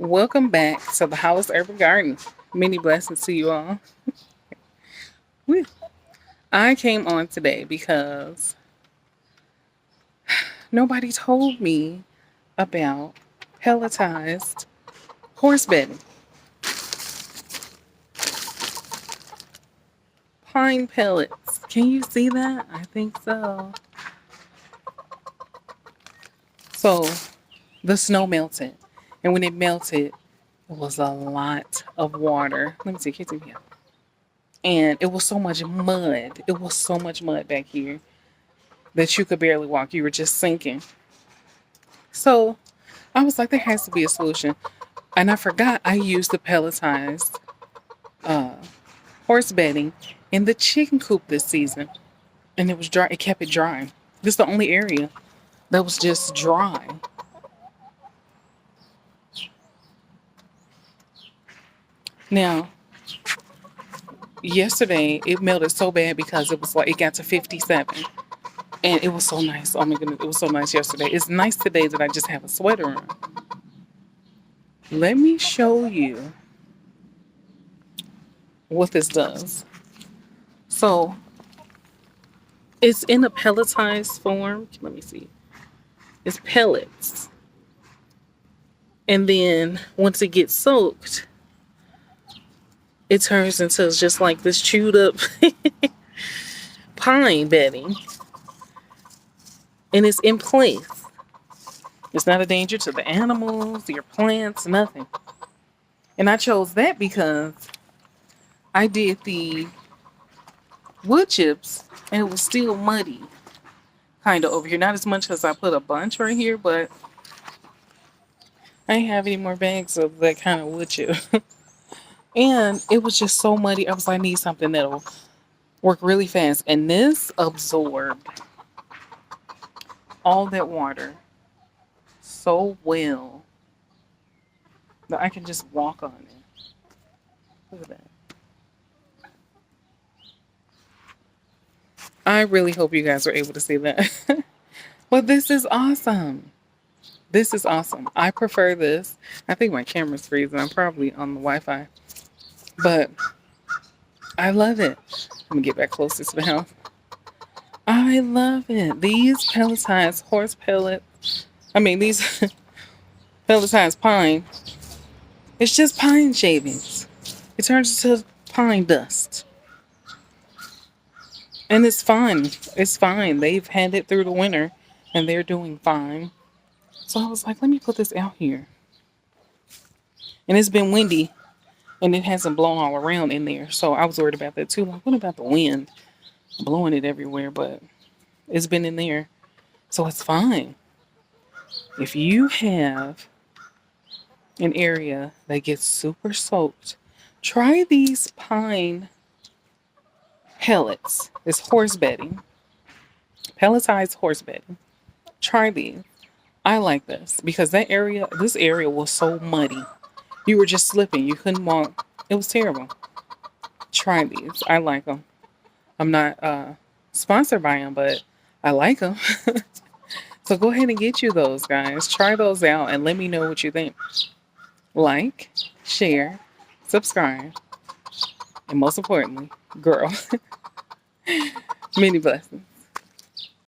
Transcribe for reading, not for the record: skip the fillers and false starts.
Welcome back to the Hollis Urban Garden. Many blessings to you all. Whew. I came on today because nobody told me about pelletized horse bedding. Pine pellets. Can you see that? I think so. So the snow melted. And when it melted, it was a lot of water. Let me see. Can you see here? And it was so much mud. It was so much mud back here that you could barely walk. You were just sinking. So I was like, there has to be a solution. And I forgot I used the pelletized uh, horse bedding in the chicken coop this season. And it was dry. It kept it dry. This is the only area that was just dry. Now, yesterday it melted so bad because it was like it got to 57. And it was so nice. Oh my goodness, it was so nice yesterday. It's nice today that I just have a sweater on. Let me show you what this does. So it's in a pelletized form. Let me see. It's pellets. And then once it gets soaked, it turns into just like this chewed up pine bedding. And it's in place. It's not a danger to the animals, your plants, nothing. And I chose that because I did the wood chips and it was still muddy. Kind of over here. Not as much as I put a bunch right here, but I didn't have any more bags of that kind of wood chip. And it was just so muddy. I was like, I need something that'll work really fast. And this absorbed all that water so well that I can just walk on it. Look at that. I really hope you guys are able to see that. But this is awesome. This is awesome. I prefer this. I think my camera's freezing. I'm probably on the Wi-Fi. But I love it. Let me get back closer to the house. I love it. These pelletized horse pellets. These pelletized pine. It's just pine shavings. It turns into pine dust. And it's fine. It's fine. They've had it through the winter and they're doing fine. So I was like, let me put this out here. And it's been windy and it hasn't blown all around in there. So I was worried about that too. Like, what about the wind blowing it everywhere? But it's been in there. So it's fine. If you have an area that gets super soaked, try these pine pellets. It's horse bedding. Pelletized horse bedding. Try these. I like this because this area was so muddy. You were just slipping. You couldn't walk. It was terrible. Try these. I like them. I'm not sponsored by them, but I like them. So go ahead and get you those, guys. Try those out and let me know what you think. Like, share, subscribe, and most importantly, girl, many blessings.